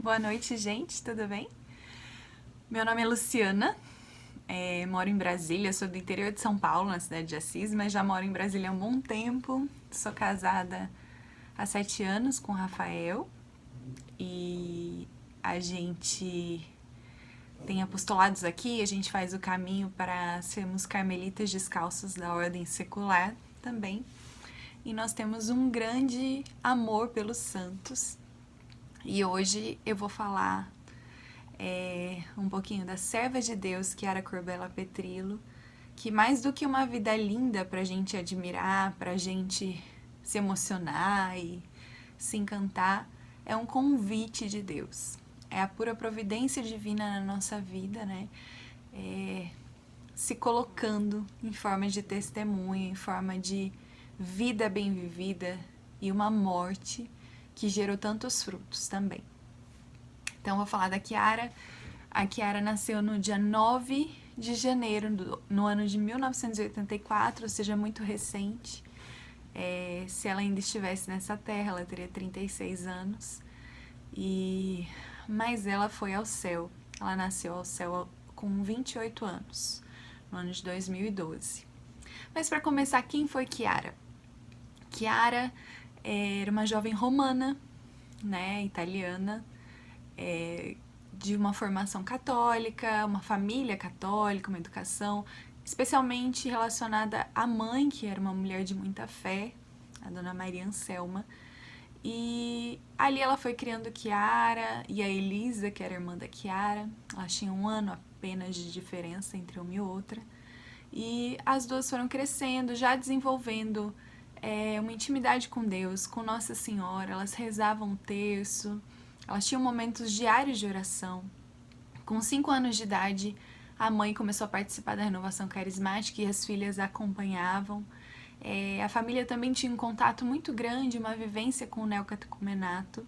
Boa noite, gente, tudo bem? Meu nome é Luciana, moro em Brasília, sou do interior de São Paulo, na cidade de Assis, mas já moro em Brasília há um bom tempo. Sou casada há 7 anos com o Rafael e a gente tem apostolados aqui, a gente faz o caminho para sermos carmelitas descalços da ordem secular também. E nós temos um grande amor pelos santos. E hoje eu vou falar um pouquinho da serva de Deus, Chiara Corbella Petrillo, que mais do que uma vida linda pra gente admirar, pra gente se emocionar e se encantar, é um convite de Deus. É a pura providência divina na nossa vida, né? Se colocando em forma de testemunho, em forma de vida bem vivida e uma morte que gerou tantos frutos também. Então, vou falar da Chiara. A Chiara nasceu no dia 9 de janeiro, no ano de 1984, ou seja, muito recente. Se ela ainda estivesse nessa terra, ela teria 36 anos. Mas ela foi ao céu. Ela nasceu ao céu com 28 anos, no ano de 2012. Mas para começar, quem foi Chiara? Chiara era uma jovem romana, né, italiana, de uma formação católica, uma família católica, uma educação especialmente relacionada à mãe, que era uma mulher de muita fé, a dona Maria Anselma. E ali ela foi criando Chiara e a Elisa, que era irmã da Chiara. Elas tinham 1 ano apenas de diferença entre uma e outra. E as duas foram crescendo, já desenvolvendo uma intimidade com Deus, com Nossa Senhora. Elas rezavam um terço, elas tinham momentos diários de oração. Com 5 anos de idade, a mãe começou a participar da renovação carismática e as filhas a acompanhavam. A família também tinha um contato muito grande, uma vivência com o neocatecumenato.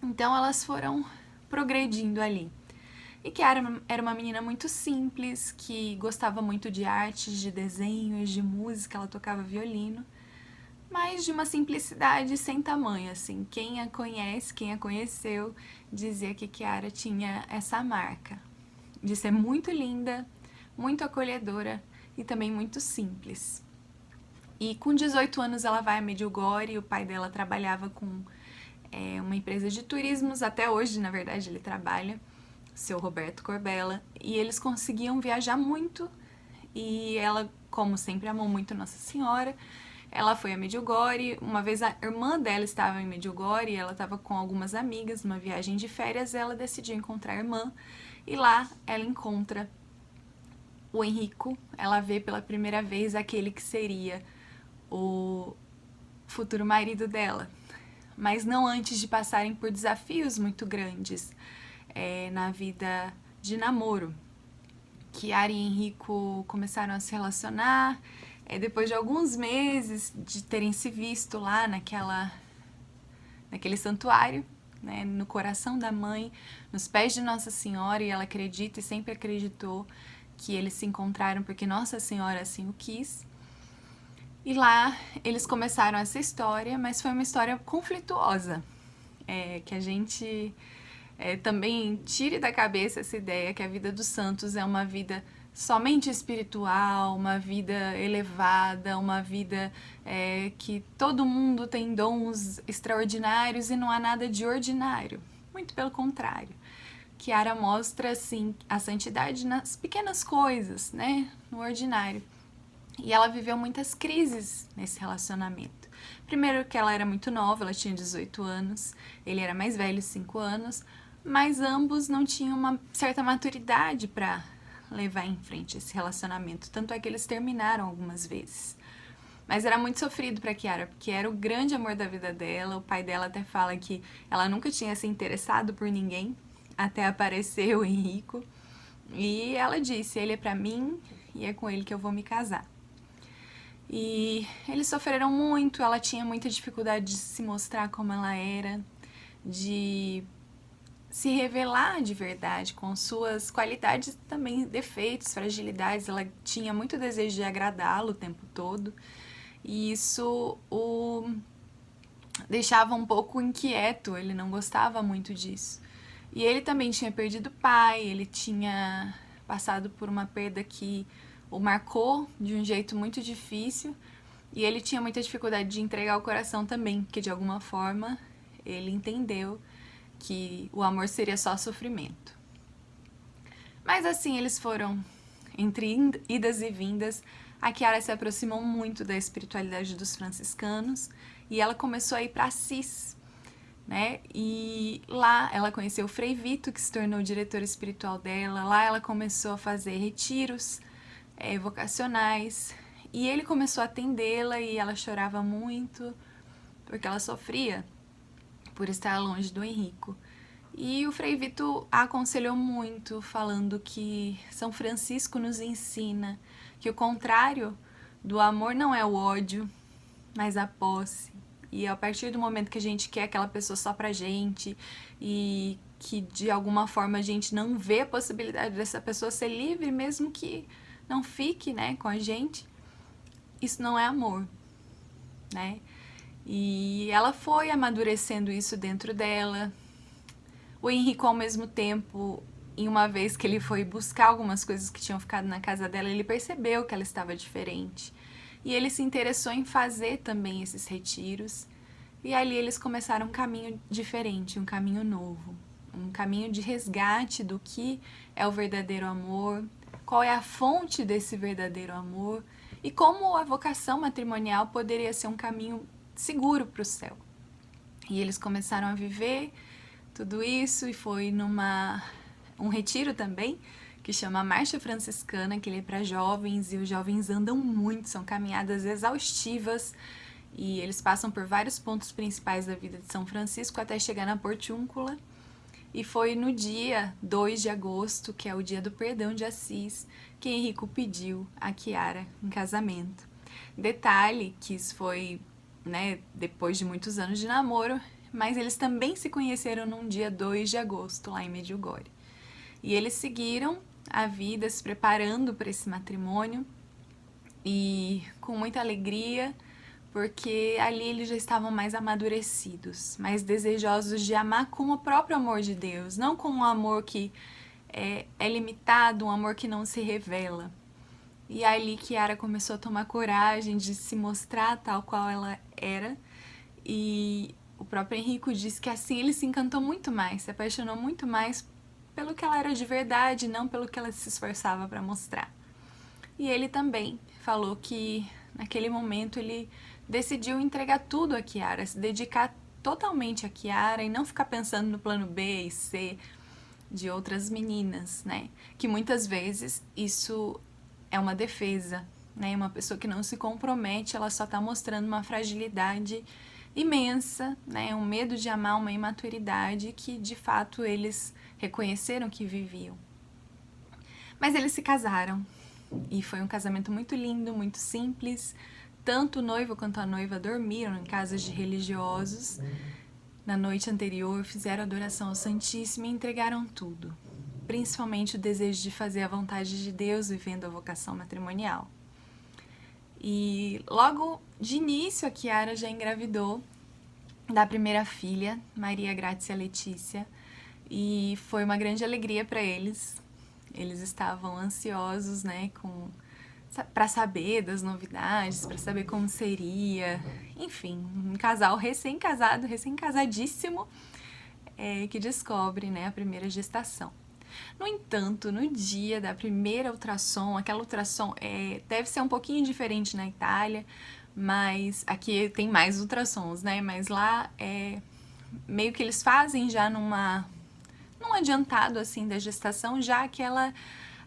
Então elas foram progredindo ali. E Chiara era uma menina muito simples, que gostava muito de artes, de desenhos, de música, ela tocava violino, mas de uma simplicidade sem tamanho, assim. Quem a conhece, quem a conheceu, dizia que Chiara tinha essa marca de ser muito linda, muito acolhedora e também muito simples. E com 18 anos ela vai a Medjugorje, o pai dela trabalhava com uma empresa de turismos, até hoje, na verdade, ele trabalha, seu Roberto Corbella, e eles conseguiam viajar muito, e ela, como sempre, amou muito Nossa Senhora. Ela foi a Medjugorje, uma vez a irmã dela estava em Medjugorje, ela estava com algumas amigas numa viagem de férias, ela decidiu encontrar a irmã, e lá ela encontra o Henrico, ela vê pela primeira vez aquele que seria o futuro marido dela, mas não antes de passarem por desafios muito grandes na vida de namoro. Chiara e Henrico começaram a se relacionar depois de alguns meses de terem se visto lá naquele santuário, né, no coração da mãe, nos pés de Nossa Senhora, e ela acredita e sempre acreditou que eles se encontraram porque Nossa Senhora assim o quis. E lá eles começaram essa história, mas foi uma história conflituosa, que a gente também tire da cabeça essa ideia que a vida dos santos é uma vida somente espiritual, uma vida elevada, uma vida que todo mundo tem dons extraordinários e não há nada de ordinário. Muito pelo contrário. Chiara mostra, assim, a santidade nas pequenas coisas, né? No ordinário. E ela viveu muitas crises nesse relacionamento. Primeiro que ela era muito nova, ela tinha 18 anos, ele era mais velho, 5 anos, mas ambos não tinham uma certa maturidade para levar em frente esse relacionamento. Tanto é que eles terminaram algumas vezes. Mas era muito sofrido para Chiara, porque era o grande amor da vida dela. O pai dela até fala que ela nunca tinha se interessado por ninguém, até aparecer o Henrico. E ela disse, ele é para mim e é com ele que eu vou me casar. E eles sofreram muito, ela tinha muita dificuldade de se mostrar como ela era, de se revelar de verdade com suas qualidades e também defeitos, fragilidades. Ela tinha muito desejo de agradá-lo o tempo todo e isso o deixava um pouco inquieto, ele não gostava muito disso. E ele também tinha perdido o pai, ele tinha passado por uma perda que o marcou de um jeito muito difícil. E ele tinha muita dificuldade de entregar o coração também, porque de alguma forma ele entendeu que o amor seria só sofrimento. Mas assim eles foram, entre idas e vindas, a Chiara se aproximou muito da espiritualidade dos franciscanos e ela começou a ir para Assis, né? E lá ela conheceu o Frei Vito, que se tornou o diretor espiritual dela. Lá ela começou a fazer retiros vocacionais e ele começou a atendê-la e ela chorava muito porque ela sofria por estar longe do Henrico. E o Frei Vito a aconselhou muito, falando que São Francisco nos ensina que o contrário do amor não é o ódio, mas a posse. E a partir do momento que a gente quer aquela pessoa só pra gente e que de alguma forma a gente não vê a possibilidade dessa pessoa ser livre, mesmo que não fique, né, com a gente, isso não é amor, né? E ela foi amadurecendo isso dentro dela. O Henrico, ao mesmo tempo, em uma vez que ele foi buscar algumas coisas que tinham ficado na casa dela, ele percebeu que ela estava diferente. E ele se interessou em fazer também esses retiros. E ali eles começaram um caminho diferente, um caminho novo. Um caminho de resgate do que é o verdadeiro amor, qual é a fonte desse verdadeiro amor e como a vocação matrimonial poderia ser um caminho seguro para o céu. E eles começaram a viver tudo isso e foi um retiro também que chama Marcha Franciscana, que ele é para jovens e os jovens andam muito, são caminhadas exaustivas e eles passam por vários pontos principais da vida de São Francisco até chegar na Portiúncula. E foi no dia 2 de agosto, que é o dia do perdão de Assis, que Henrico pediu a Chiara em casamento. Detalhe que isso foi, né, depois de muitos anos de namoro, mas eles também se conheceram num dia 2 de agosto, lá em Medjugorje. E eles seguiram a vida se preparando para esse matrimônio e com muita alegria, porque ali eles já estavam mais amadurecidos, mais desejosos de amar com o próprio amor de Deus, não com um amor que é limitado, um amor que não se revela. E ali Chiara começou a tomar coragem de se mostrar tal qual ela era, e o próprio Henrico disse que assim ele se encantou muito mais, se apaixonou muito mais pelo que ela era de verdade, não pelo que ela se esforçava para mostrar. E ele também falou que naquele momento ele decidiu entregar tudo a Chiara, se dedicar totalmente a Chiara e não ficar pensando no plano B e C de outras meninas, né? Que muitas vezes isso é uma defesa, né? Uma pessoa que não se compromete, ela só tá mostrando uma fragilidade imensa, né? Um medo de amar, uma imaturidade que de fato eles reconheceram que viviam. Mas eles se casaram e foi um casamento muito lindo, muito simples. Tanto o noivo quanto a noiva dormiram em casas de religiosos. Na noite anterior fizeram adoração ao Santíssimo e entregaram tudo, principalmente o desejo de fazer a vontade de Deus vivendo a vocação matrimonial. E logo de início a Chiara já engravidou da primeira filha, Maria Grazia Letícia, e foi uma grande alegria para eles. Eles estavam ansiosos, né, para saber das novidades, para saber como seria, enfim, um casal recém-casado, recém-casadíssimo, que descobre, né, a primeira gestação. No entanto, no dia da primeira ultrassom, aquela ultrassom deve ser um pouquinho diferente na Itália, mas aqui tem mais ultrassons, né, mas lá meio que eles fazem já num adiantado assim da gestação, já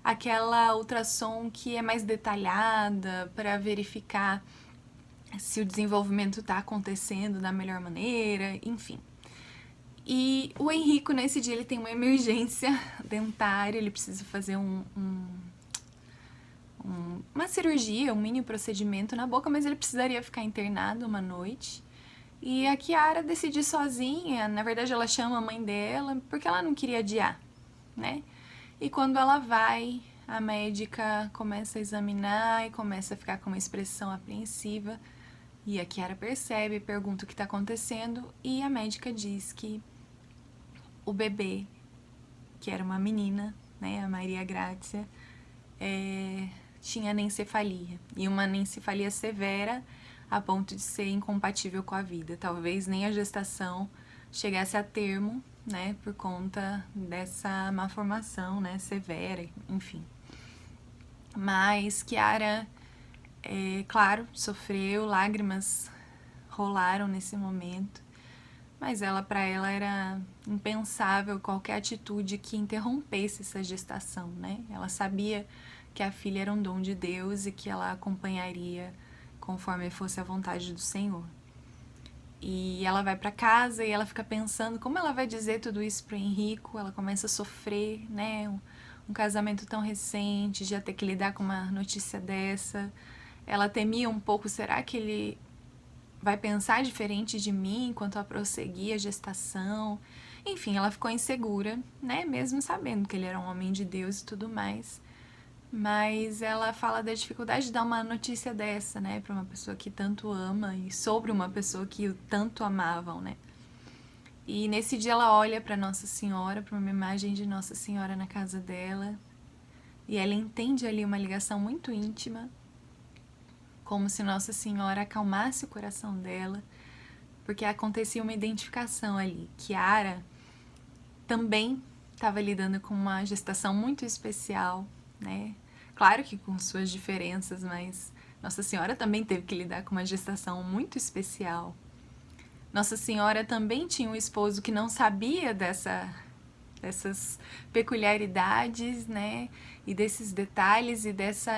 aquela ultrassom que é mais detalhada para verificar se o desenvolvimento está acontecendo da melhor maneira, enfim. E o Henrico, nesse dia, ele tem uma emergência dentária, ele precisa fazer uma cirurgia, um mini procedimento na boca, mas ele precisaria ficar internado uma noite. E a Chiara decidiu sozinha, na verdade ela chama a mãe dela, porque ela não queria adiar, né? E quando ela vai, a médica começa a examinar e começa a ficar com uma expressão apreensiva. E a Chiara percebe, pergunta o que está acontecendo e a médica diz que o bebê que era uma menina, né, a Maria Grácia, tinha anencefalia, e uma anencefalia severa a ponto de ser incompatível com a vida. Talvez nem a gestação chegasse a termo, né, por conta dessa malformação, né, severa, enfim. Mas Chiara, claro, sofreu, lágrimas rolaram nesse momento, mas para ela era impensável qualquer atitude que interrompesse essa gestação, né? Ela sabia que a filha era um dom de Deus e que ela acompanharia conforme fosse a vontade do Senhor. E ela vai para casa e ela fica pensando como ela vai dizer tudo isso pro Henrico. Ela começa a sofrer, né? Um casamento tão recente, já ter que lidar com uma notícia dessa. Ela temia um pouco, será que ele vai pensar diferente de mim enquanto ela prosseguir a gestação? Enfim, ela ficou insegura, né? Mesmo sabendo que ele era um homem de Deus e tudo mais. Mas ela fala da dificuldade de dar uma notícia dessa, né? Para uma pessoa que tanto ama e sobre uma pessoa que o tanto amavam, né? E nesse dia ela olha para Nossa Senhora, para uma imagem de Nossa Senhora na casa dela. E ela entende ali uma ligação muito íntima, como se Nossa Senhora acalmasse o coração dela, porque acontecia uma identificação ali. Chiara também estava lidando com uma gestação muito especial, né? Claro que com suas diferenças, mas Nossa Senhora também teve que lidar com uma gestação muito especial. Nossa Senhora também tinha um esposo que não sabia dessas peculiaridades, né? E desses detalhes e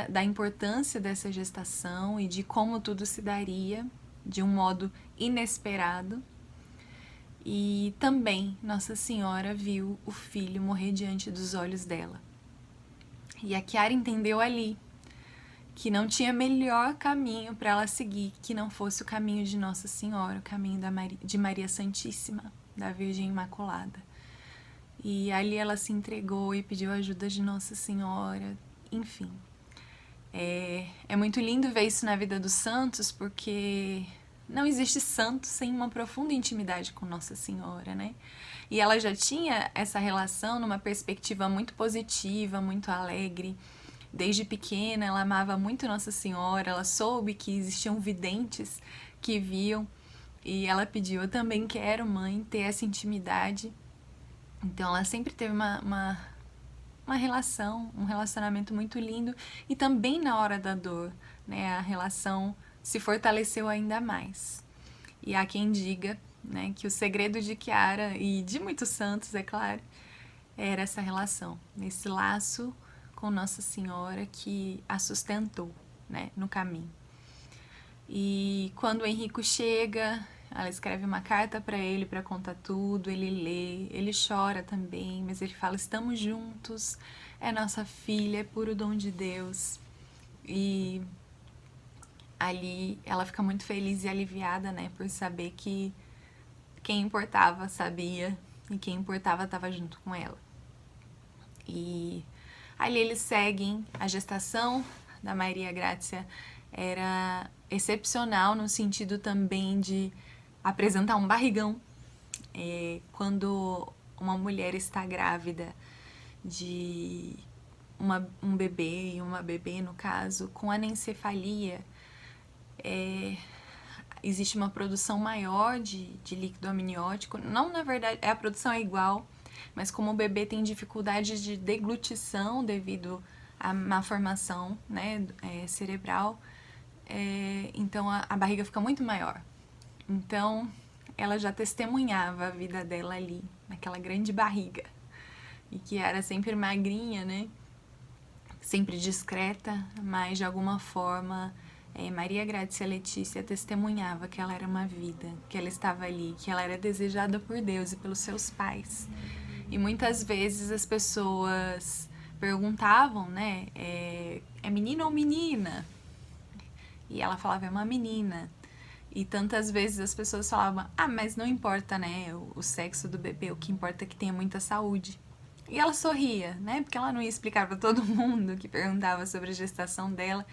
da importância dessa gestação e de como tudo se daria de um modo inesperado. E também Nossa Senhora viu o filho morrer diante dos olhos dela. E a Chiara entendeu ali que não tinha melhor caminho para ela seguir que não fosse o caminho de Nossa Senhora, o caminho de Maria Santíssima, da Virgem Imaculada. E ali ela se entregou e pediu a ajuda de Nossa Senhora, enfim. É muito lindo ver isso na vida dos santos, porque não existe santo sem uma profunda intimidade com Nossa Senhora, né? E ela já tinha essa relação numa perspectiva muito positiva, muito alegre. Desde pequena ela amava muito Nossa Senhora, ela soube que existiam videntes que viam e ela pediu: eu também quero, mãe, ter essa intimidade. Então ela sempre teve uma relação, um relacionamento muito lindo, e também na hora da dor, né, a relação se fortaleceu ainda mais. E há quem diga, né, que o segredo de Chiara e de muitos santos, é claro, era essa relação, esse laço com Nossa Senhora que a sustentou, né, no caminho. E quando o Henrico chega, ela escreve uma carta para ele para contar tudo, ele lê, ele chora também, mas ele fala: estamos juntos, é nossa filha, é puro dom de Deus. E ali ela fica muito feliz e aliviada, né, por saber que quem importava sabia e quem importava estava junto com ela. E ali eles seguem a gestação da Maria Grácia. Era excepcional no sentido também de apresentar um barrigão. Quando uma mulher está grávida de um bebê, e uma bebê no caso, com anencefalia, existe uma produção maior de líquido amniótico. Não, na verdade, a produção é igual, mas como o bebê tem dificuldade de deglutição devido à má formação, né, cerebral, então a barriga fica muito maior. Então ela já testemunhava a vida dela ali, naquela grande barriga. E que era sempre magrinha, né? Sempre discreta, mas de alguma forma Maria Grácia Letícia testemunhava que ela era uma vida, que ela estava ali, que ela era desejada por Deus e pelos seus pais. E muitas vezes as pessoas perguntavam, né? É menino ou menina? E ela falava: é uma menina. E tantas vezes as pessoas falavam: ah, mas não importa, né, o sexo do bebê, o que importa é que tenha muita saúde. E ela sorria, né, porque ela não ia explicar para todo mundo que perguntava sobre a gestação dela,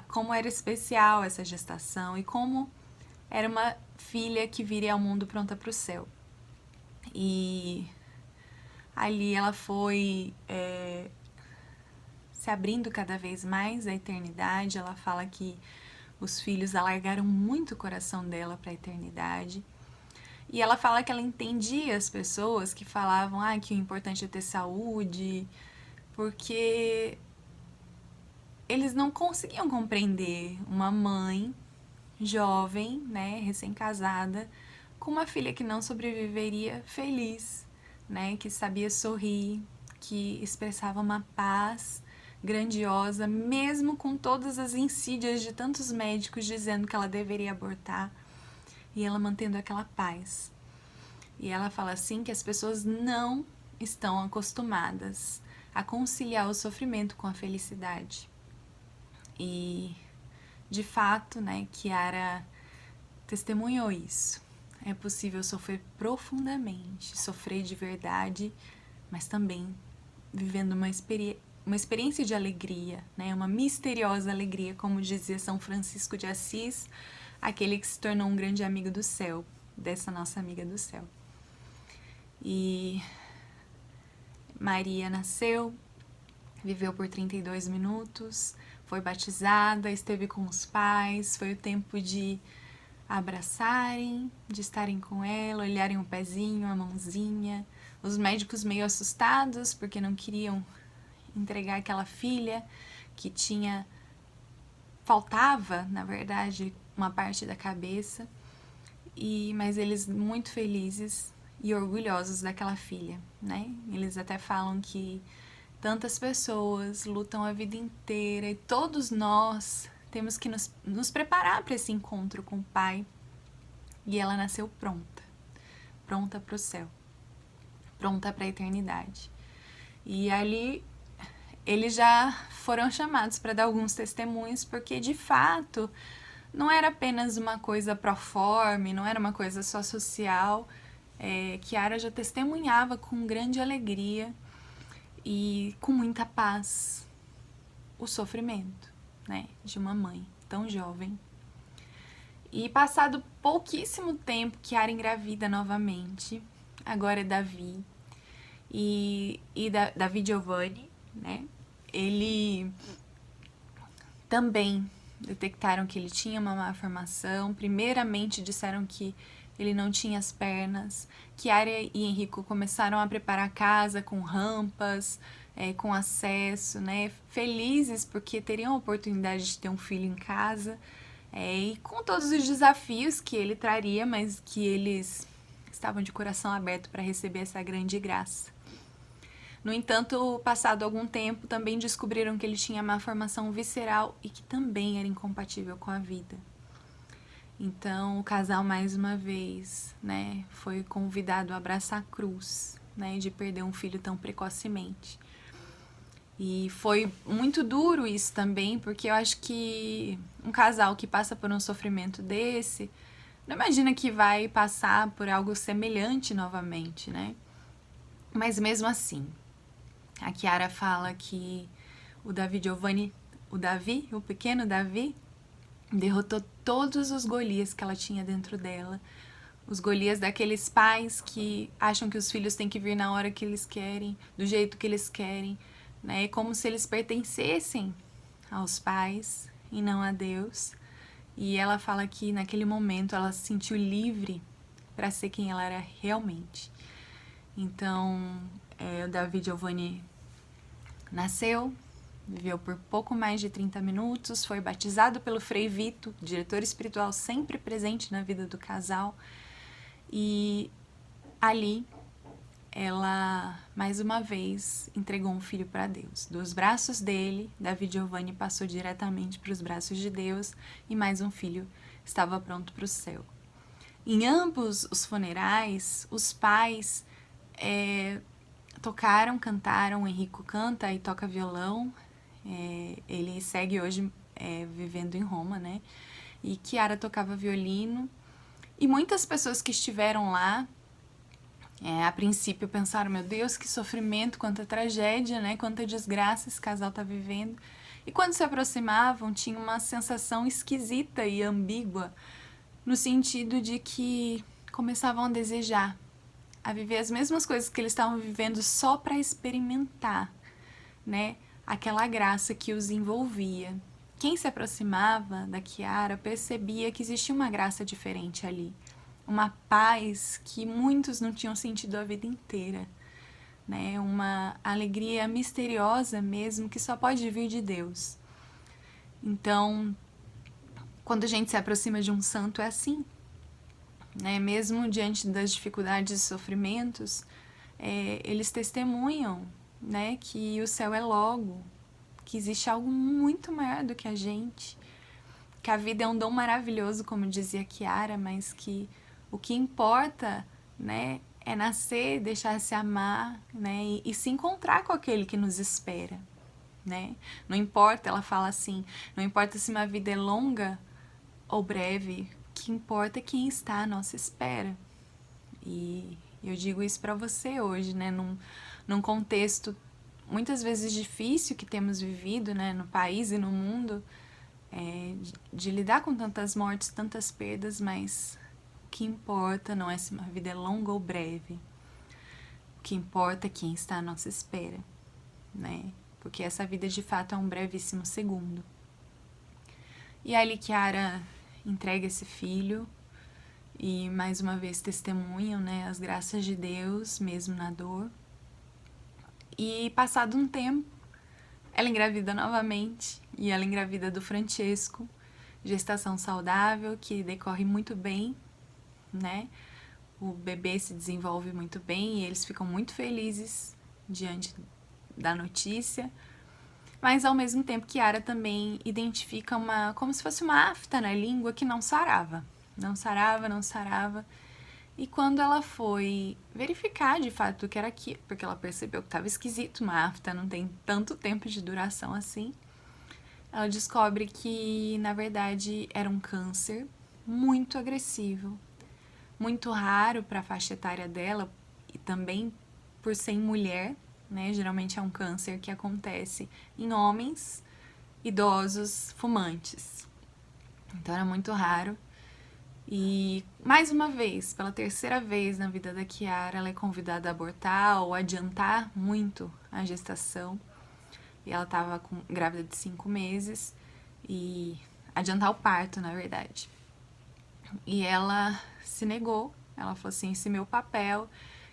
como era especial essa gestação e como era uma filha que viria ao mundo pronta para o céu. E Ali ela foi se abrindo cada vez mais à eternidade. Ela fala que os filhos alargaram muito o coração dela para a eternidade. E ela fala que ela entendia as pessoas que falavam que o importante é ter saúde, porque eles não conseguiam compreender uma mãe jovem, né, recém-casada, com uma filha que não sobreviveria feliz, né, que sabia sorrir, que expressava uma paz grandiosa, mesmo com todas as insídias de tantos médicos dizendo que ela deveria abortar, e ela mantendo aquela paz. E ela fala assim que as pessoas não estão acostumadas a conciliar o sofrimento com a felicidade. E, de fato, né, Kiara testemunhou isso. É possível sofrer profundamente, sofrer de verdade, mas também vivendo uma experiência de alegria, né? Uma misteriosa alegria, como dizia São Francisco de Assis, aquele que se tornou um grande amigo do céu, dessa nossa amiga do céu. E Maria nasceu, viveu por 32 minutos, foi batizada, esteve com os pais, foi o tempo de abraçarem, de estarem com ela, olharem o pezinho, a mãozinha, os médicos meio assustados porque não queriam entregar aquela filha que faltava, na verdade, uma parte da cabeça, mas eles muito felizes e orgulhosos daquela filha, né? Eles até falam que tantas pessoas lutam a vida inteira e todos nós temos que nos preparar para esse encontro com o Pai. E ela nasceu pronta, pronta para o céu, pronta para a eternidade. E ali eles já foram chamados para dar alguns testemunhos, porque de fato não era apenas uma coisa proforme, não era uma coisa só social. Kiara já testemunhava com grande alegria e com muita paz o sofrimento, né, de uma mãe tão jovem. E passado pouquíssimo tempo, Kiara engravida novamente. Agora é Davi. E Davi Giovanni, né? Ele também detectaram que ele tinha uma malformação. Primeiramente disseram que ele não tinha as pernas. Kiara e Henrico começaram a preparar a casa com rampas, com acesso, né? Felizes porque teriam a oportunidade de ter um filho em casa. E com todos os desafios que ele traria, mas que eles estavam de coração aberto para receber essa grande graça. No entanto, passado algum tempo, também descobriram que ele tinha má formação visceral e que também era incompatível com a vida. Então, o casal, mais uma vez, né, foi convidado a abraçar a cruz, né, de perder um filho tão precocemente. E foi muito duro isso também, porque eu acho que um casal que passa por um sofrimento desse, não imagina que vai passar por algo semelhante novamente, né? Mas mesmo assim, a Kiara fala que o Davi Giovanni, o pequeno Davi, derrotou todos os Golias que ela tinha dentro dela. Os Golias daqueles pais que acham que os filhos têm que vir na hora que eles querem, do jeito que eles querem, né? Como se eles pertencessem aos pais e não a Deus. E ela fala que naquele momento ela se sentiu livre para ser quem ela era realmente. Então, o Davi Giovanni nasceu, viveu por pouco mais de 30 minutos, foi batizado pelo Frei Vito, diretor espiritual sempre presente na vida do casal. E ali ela, mais uma vez, entregou um filho para Deus. Dos braços dele, Davi Giovanni passou diretamente para os braços de Deus e mais um filho estava pronto para o céu. Em ambos os funerais, os pais tocaram, cantaram. O Henrico canta e toca violão. Ele segue hoje vivendo em Roma, né? E Kiara tocava violino. E muitas pessoas que estiveram lá, a princípio pensaram, meu Deus, que sofrimento, quanta tragédia, né? Quanta desgraça esse casal tá vivendo. E quando se aproximavam, tinha uma sensação esquisita e ambígua, no sentido de que começavam a desejar a viver as mesmas coisas que eles estavam vivendo só para experimentar, né, aquela graça que os envolvia. Quem se aproximava da Kiara percebia que existia uma graça diferente ali, uma paz que muitos não tinham sentido a vida inteira, né? Uma alegria misteriosa mesmo que só pode vir de Deus. Então, quando a gente se aproxima de um santo é assim, né? Mesmo diante das dificuldades e sofrimentos, eles testemunham, né, que o céu é logo, que existe algo muito maior do que a gente, que a vida é um dom maravilhoso, como dizia Kiara, mas que o que importa, né, é nascer, deixar-se amar, né, e se encontrar com aquele que nos espera, né? Não importa, ela fala assim, não importa se uma vida é longa ou breve, o que importa é quem está à nossa espera. E eu digo isso para você hoje, né, num contexto muitas vezes difícil que temos vivido, né, no país e no mundo, de lidar com tantas mortes, tantas perdas, mas o que importa não é se uma vida é longa ou breve. O que importa é quem está à nossa espera, né? Porque essa vida de fato é um brevíssimo segundo. E aí Kiara entrega esse filho e mais uma vez testemunham, né, as graças de Deus, mesmo na dor. E passado um tempo, ela engravida novamente e ela engravida do Francesco, gestação saudável que decorre muito bem, né? O bebê se desenvolve muito bem e eles ficam muito felizes diante da notícia. Mas ao mesmo tempo Kiara também identifica como se fosse uma afta na língua que não sarava. Não sarava, não sarava. E quando ela foi verificar de fato o que era aquilo, porque ela percebeu que estava esquisito, uma afta não tem tanto tempo de duração assim, ela descobre que na verdade era um câncer muito agressivo, muito raro para a faixa etária dela e também por ser mulher, né? Geralmente é um câncer que acontece em homens idosos fumantes. Então era muito raro. E mais uma vez, pela terceira vez na vida da Kiara, ela é convidada a abortar ou adiantar muito a gestação. E ela estava grávida de 5 meses e adiantar o parto, na verdade. E ela se negou. Ela falou assim: esse meu papel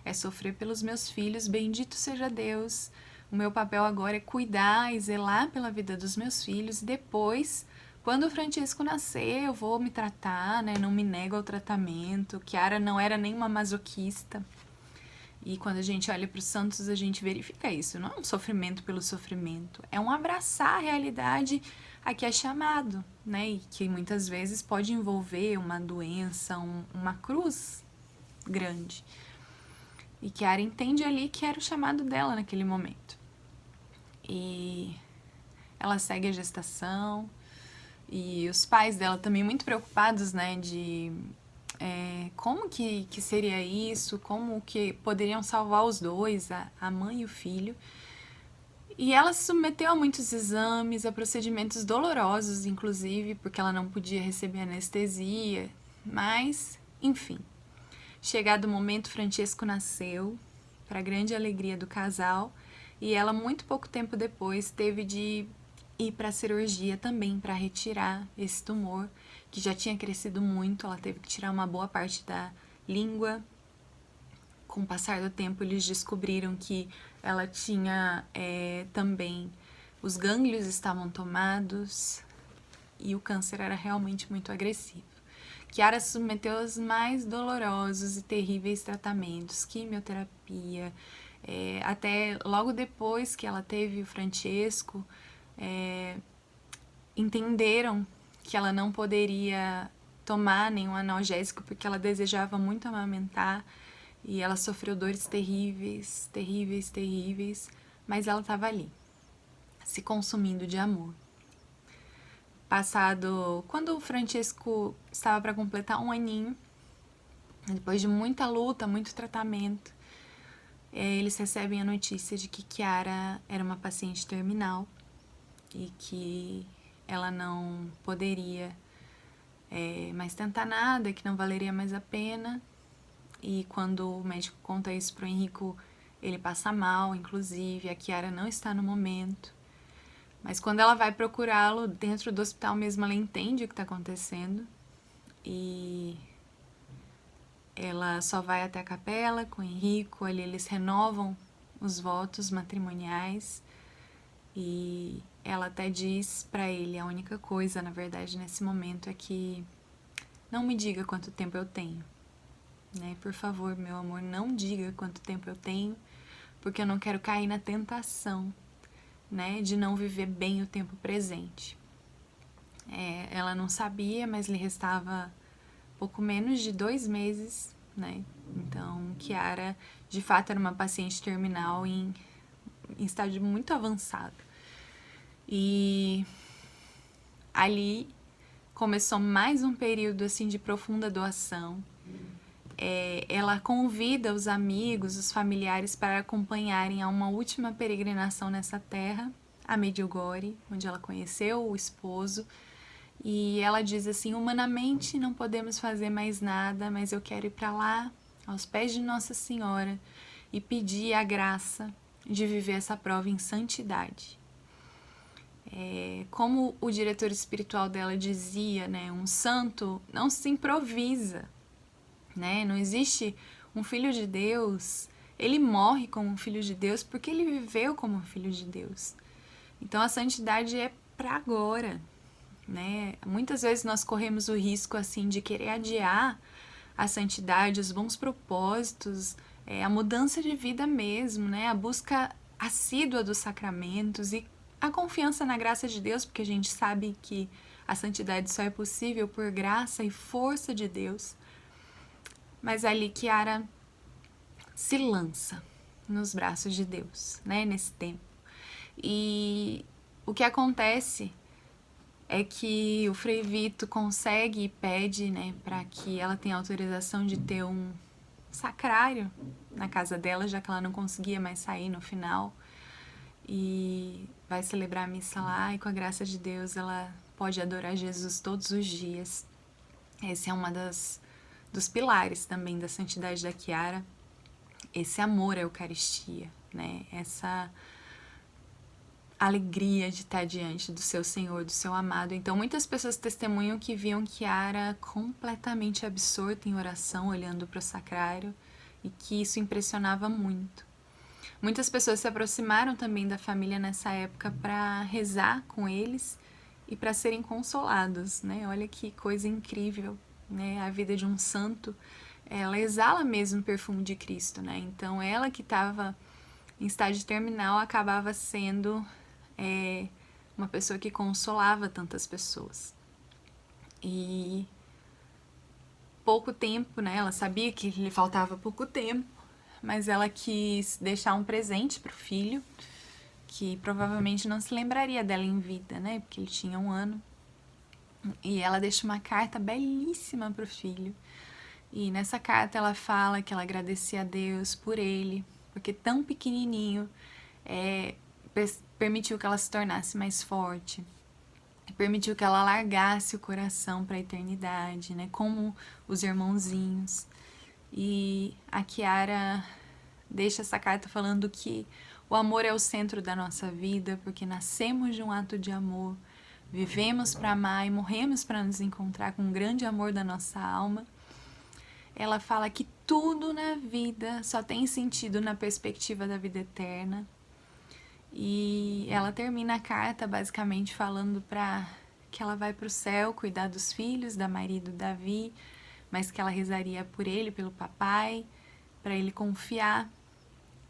é sofrer pelos meus filhos, bendito seja Deus. O meu papel agora é cuidar e zelar pela vida dos meus filhos. E depois, quando o Francisco nascer, eu vou me tratar, né? Não me nego ao tratamento. Kiara não era nem uma masoquista. E quando a gente olha para os santos, a gente verifica isso. Não é um sofrimento pelo sofrimento. É um abraçar a realidade a que é chamado, né? E que muitas vezes pode envolver uma doença, uma cruz grande. E Kiara entende ali que era o chamado dela naquele momento. E ela segue a gestação. E os pais dela também muito preocupados, né? De como que seria isso, como que poderiam salvar os dois, a mãe e o filho. E ela se submeteu a muitos exames, a procedimentos dolorosos, inclusive, porque ela não podia receber anestesia. Mas, enfim, chegado o momento, Francesco nasceu, para grande alegria do casal, e ela, muito pouco tempo depois, teve de ir para a cirurgia também para retirar esse tumor, que já tinha crescido muito. Ela teve que tirar uma boa parte da língua. Com o passar do tempo, eles descobriram que ela tinha também, os gânglios estavam tomados e o câncer era realmente muito agressivo. Kiara se submeteu aos mais dolorosos e terríveis tratamentos, quimioterapia, até logo depois que ela teve o Francesco, entenderam que ela não poderia tomar nenhum analgésico porque ela desejava muito amamentar e ela sofreu dores terríveis, terríveis, terríveis, mas ela estava ali, se consumindo de amor. Passado, quando o Francesco estava para completar 1 aninho, depois de muita luta, muito tratamento, eles recebem a notícia de que Kiara era uma paciente terminal e que ela não poderia mais tentar nada, que não valeria mais a pena. e quando o médico conta isso pro Henrico, ele passa mal, inclusive, a Chiara não está no momento. Mas quando ela vai procurá-lo dentro do hospital mesmo, ela entende o que está acontecendo e ela só vai até a capela com o Henrico, ali eles renovam os votos matrimoniais e ela até diz para ele, a única coisa, na verdade, nesse momento é que não me diga quanto tempo eu tenho, né? Por favor, meu amor, não diga quanto tempo eu tenho, porque eu não quero cair na tentação, né, de não viver bem o tempo presente. Ela não sabia, mas lhe restava pouco menos de 2 meses, né? Então, Chiara, de fato, era uma paciente terminal em estágio muito avançado. E ali começou mais um período assim de profunda doação. Ela convida os amigos, os familiares para acompanharem a uma última peregrinação nessa terra, a Medjugorje, onde ela conheceu o esposo. E ela diz assim, humanamente não podemos fazer mais nada, mas eu quero ir para lá, aos pés de Nossa Senhora, e pedir a graça de viver essa prova em santidade. Como o diretor espiritual dela dizia, né, um santo não se improvisa, né? Não existe um filho de Deus, ele morre como um filho de Deus porque ele viveu como um filho de Deus. Então a santidade é para agora, né? Muitas vezes nós corremos o risco assim de querer adiar a santidade, os bons propósitos, a mudança de vida mesmo, né? A busca assídua dos sacramentos e a confiança na graça de Deus, porque a gente sabe que a santidade só é possível por graça e força de Deus. Mas ali Chiara se lança nos braços de Deus, né, nesse tempo. E o que acontece é que o Frei Vito consegue e pede, né, para que ela tenha autorização de ter um sacrário na casa dela, já que ela não conseguia mais sair no final. E vai celebrar a missa lá e com a graça de Deus ela pode adorar Jesus todos os dias. Esse é uma dos pilares também da santidade da Chiara, esse amor à Eucaristia, né? Essa alegria de estar diante do seu Senhor, do seu amado. Então, muitas pessoas testemunham que viam Chiara completamente absorta em oração, olhando para o sacrário, e que isso impressionava muito. Muitas pessoas se aproximaram também da família nessa época para rezar com eles e para serem consolados, né? Olha que coisa incrível, né? A vida de um santo, ela exala mesmo o perfume de Cristo, né? Então, ela que estava em estágio terminal acabava sendo uma pessoa que consolava tantas pessoas. E pouco tempo, né? Ela sabia que lhe faltava pouco tempo, mas ela quis deixar um presente para o filho, que provavelmente não se lembraria dela em vida, né? Porque ele tinha 1 ano. E ela deixa uma carta belíssima para o filho. E nessa carta ela fala que ela agradecia a Deus por ele, porque tão pequenininho permitiu que ela se tornasse mais forte, permitiu que ela largasse o coração para a eternidade, né? Como os irmãozinhos. E a Chiara deixa essa carta falando que o amor é o centro da nossa vida, porque nascemos de um ato de amor, vivemos para amar e morremos para nos encontrar com o grande amor da nossa alma. Ela fala que tudo na vida só tem sentido na perspectiva da vida eterna. E ela termina a carta basicamente falando que ela vai para o céu cuidar dos filhos, da Maria e do Davi, mas que ela rezaria por ele, pelo papai, para ele confiar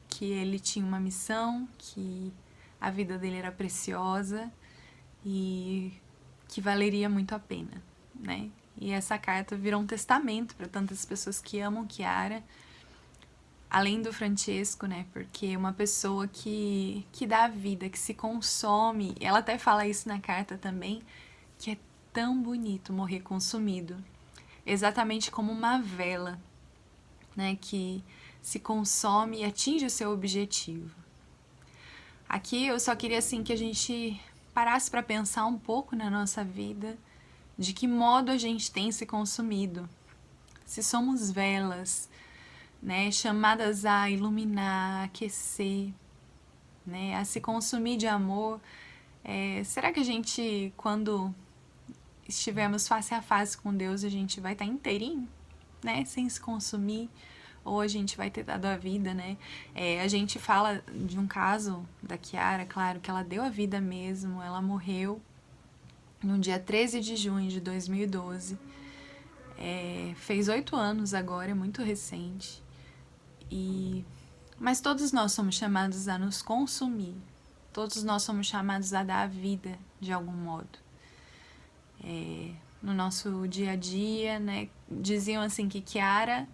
que ele tinha uma missão, que a vida dele era preciosa e que valeria muito a pena, né? E essa carta virou um testamento para tantas pessoas que amam Chiara, além do Francesco, né? Porque uma pessoa que dá vida, que se consome, ela até fala isso na carta também, que é tão bonito morrer consumido, exatamente como uma vela, né? Que se consome e atinge o seu objetivo. Aqui eu só queria assim que a gente parasse para pensar um pouco na nossa vida, de que modo a gente tem se consumido. Se somos velas, né? Chamadas a iluminar, a aquecer, né? A se consumir de amor. Será que a gente, quando estivermos face a face com Deus, a gente vai estar inteirinho, né? Sem se consumir? Ou a gente vai ter dado a vida, né? A gente fala de um caso da Kiara, claro, que ela deu a vida mesmo, ela morreu no dia 13 de junho de 2012. Fez 8 anos agora, é muito recente. Mas todos nós somos chamados a nos consumir. Todos nós somos chamados a dar a vida de algum modo. No nosso dia a dia, né? Diziam assim que Kiara,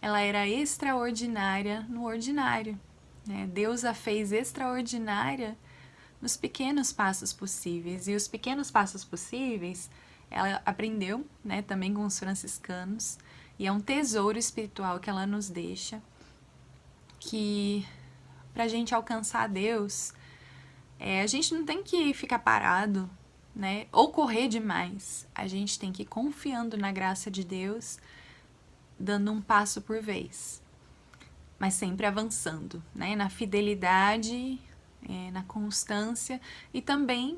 ela era extraordinária no ordinário, né? Deus a fez extraordinária nos pequenos passos possíveis. E os pequenos passos possíveis, ela aprendeu, né, também com os franciscanos, e é um tesouro espiritual que ela nos deixa, que pra gente alcançar Deus, a gente não tem que ficar parado, né, ou correr demais. A gente tem que ir confiando na graça de Deus, dando um passo por vez, mas sempre avançando, né, na fidelidade, na constância, e também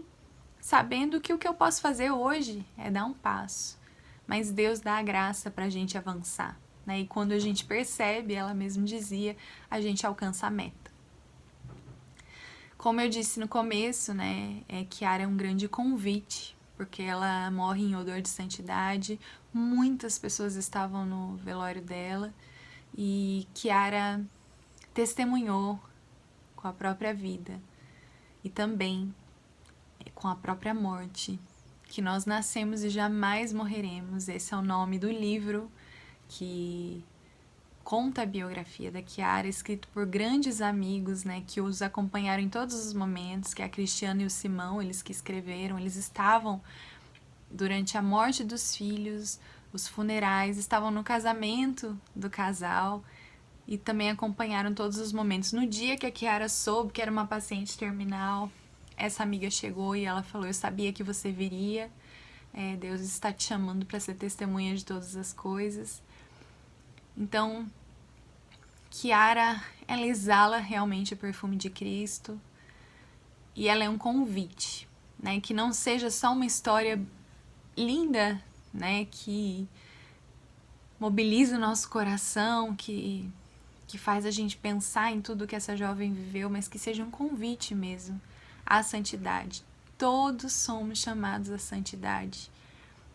sabendo que o que eu posso fazer hoje é dar um passo, mas Deus dá a graça para a gente avançar, né? E quando a gente percebe, ela mesma dizia, a gente alcança a meta. Como eu disse no começo, né, Kiara é um grande convite, porque ela morre em odor de santidade, muitas pessoas estavam no velório dela, e Kiara testemunhou com a própria vida e também com a própria morte, que nós nascemos e jamais morreremos. Esse é o nome do livro que conta a biografia da Kiara, escrito por grandes amigos, né, que os acompanharam em todos os momentos, que é a Cristiana e o Simão, eles que escreveram, eles estavam durante a morte dos filhos, os funerais, estavam no casamento do casal e também acompanharam todos os momentos. No dia que a Kiara soube que era uma paciente terminal, essa amiga chegou e ela falou, eu sabia que você viria, Deus está te chamando para ser testemunha de todas as coisas. Então, Kiara, ela exala realmente o perfume de Cristo e ela é um convite, né? Que não seja só uma história linda, né? Que mobiliza o nosso coração, que faz a gente pensar em tudo que essa jovem viveu, mas que seja um convite mesmo à santidade. Todos somos chamados à santidade.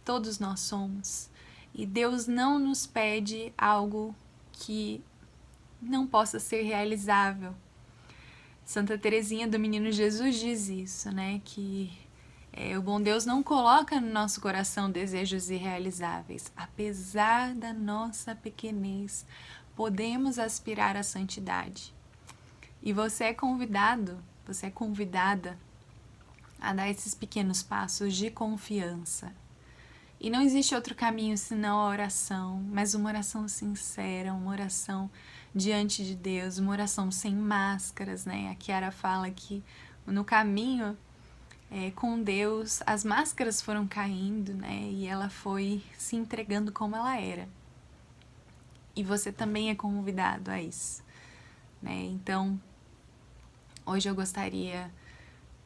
Todos nós somos. E Deus não nos pede algo que não possa ser realizável. Santa Teresinha do Menino Jesus diz isso, né? Que o bom Deus não coloca no nosso coração desejos irrealizáveis. Apesar da nossa pequenez, podemos aspirar à santidade. E você é convidado, você é convidada a dar esses pequenos passos de confiança. E não existe outro caminho senão a oração, mas uma oração sincera, uma oração diante de Deus, uma oração sem máscaras, né? A Kiara fala que no caminho com Deus as máscaras foram caindo, né? E ela foi se entregando como ela era. E você também é convidado a isso, né? Então, hoje eu gostaria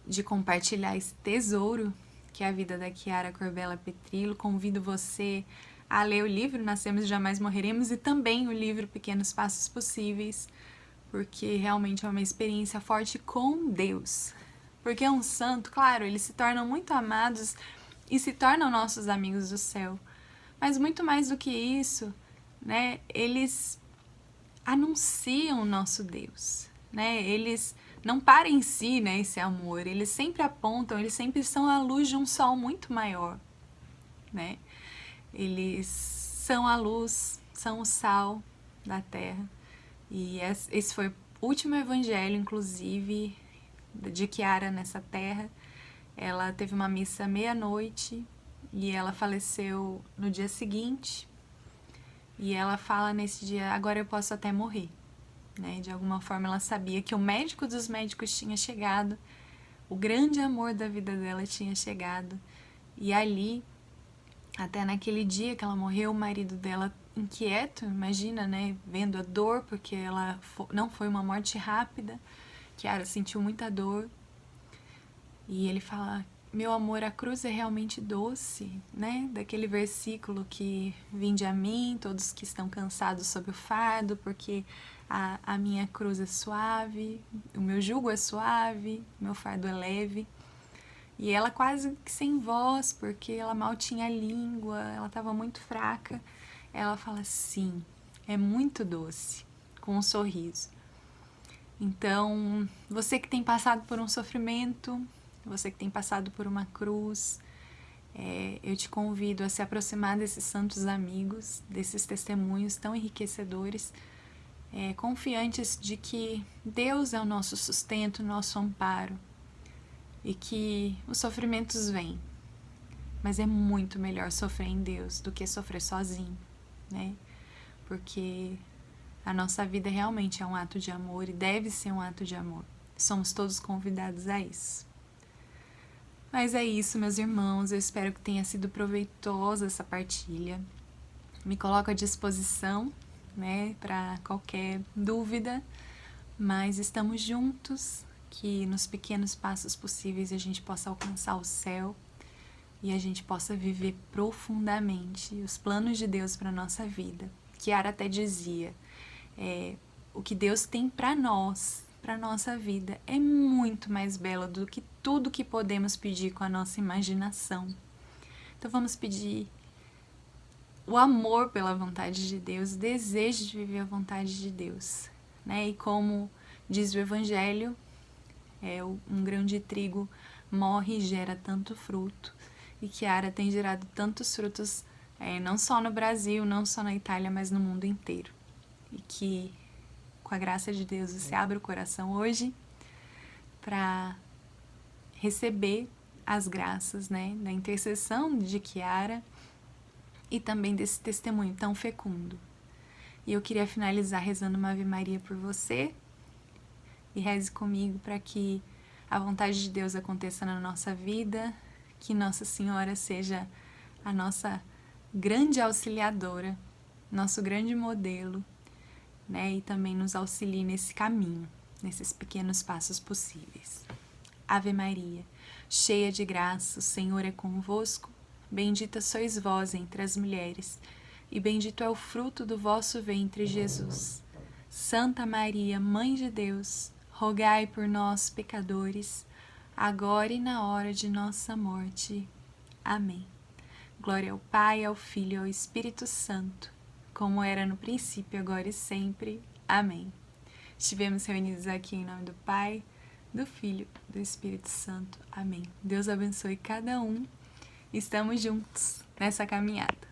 de compartilhar esse tesouro que é a vida da Kiara Corbella Petrillo. Convido você a ler o livro Nascemos e Jamais Morreremos e também o livro Pequenos Passos Possíveis, porque realmente é uma experiência forte com Deus. Porque um santo, claro, eles se tornam muito amados e se tornam nossos amigos do céu. Mas muito mais do que isso, né? Eles anunciam o nosso Deus, né? Eles não param em si, né, esse amor, eles sempre apontam, eles sempre são a luz de um sol muito maior, né? Eles são a luz, são o sal da terra. E esse foi o último evangelho, inclusive, de Kiara nessa terra. Ela teve uma missa meia-noite e ela faleceu no dia seguinte. E ela fala nesse dia, agora eu posso até morrer. Né? De alguma forma ela sabia que o médico dos médicos tinha chegado, o grande amor da vida dela tinha chegado. E ali, até naquele dia que ela morreu, o marido dela inquieto, imagina, né, vendo a dor, porque ela não foi uma morte rápida. Chiara sentiu muita dor. E ele fala: meu amor, a cruz é realmente doce, né? Daquele versículo que: vinde a mim, todos que estão cansados sob o fardo, porque a minha cruz é suave, o meu jugo é suave, o meu fardo é leve. E ela quase que sem voz, porque ela mal tinha língua, ela estava muito fraca. Ela fala: sim, é muito doce, com um sorriso. Então, você que tem passado por um sofrimento, você que tem passado por uma cruz, eu te convido a se aproximar desses santos amigos, desses testemunhos tão enriquecedores, confiantes de que Deus é o nosso sustento, o nosso amparo, e que os sofrimentos vêm, mas é muito melhor sofrer em Deus do que sofrer sozinho, né? Porque a nossa vida realmente é um ato de amor e deve ser um ato de amor. Somos todos convidados a isso. Mas é isso, meus irmãos. Eu espero que tenha sido proveitosa essa partilha. Me coloco à disposição, né, para qualquer dúvida. Mas estamos juntos, que nos pequenos passos possíveis a gente possa alcançar o céu e a gente possa viver profundamente os planos de Deus para a nossa vida. Chiara até dizia: o que Deus tem para nós, para nossa vida, é muito mais belo do que tudo que podemos pedir com a nossa imaginação. Então vamos pedir o amor pela vontade de Deus, o desejo de viver a vontade de Deus, né? E como diz o Evangelho, um grão de trigo morre e gera tanto fruto, e Chiara tem gerado tantos frutos, não só no Brasil, não só na Itália, mas no mundo inteiro. E que, com a graça de Deus, você abra o coração hoje para receber as graças, né, da intercessão de Chiara e também desse testemunho tão fecundo. E eu queria finalizar rezando uma Ave Maria por você, e reze comigo para que a vontade de Deus aconteça na nossa vida, que Nossa Senhora seja a nossa grande auxiliadora, nosso grande modelo, né? E também nos auxilie nesse caminho, nesses pequenos passos possíveis. Ave Maria, cheia de graça, o Senhor é convosco. Bendita sois vós entre as mulheres, e bendito é o fruto do vosso ventre, Jesus. Santa Maria, Mãe de Deus, rogai por nós, pecadores, agora e na hora de nossa morte. Amém. Glória ao Pai, ao Filho e ao Espírito Santo, como era no princípio, agora e sempre. Amém. Estivemos reunidos aqui em nome do Pai, do Filho e do Espírito Santo. Amém. Deus abençoe cada um. Estamos juntos nessa caminhada.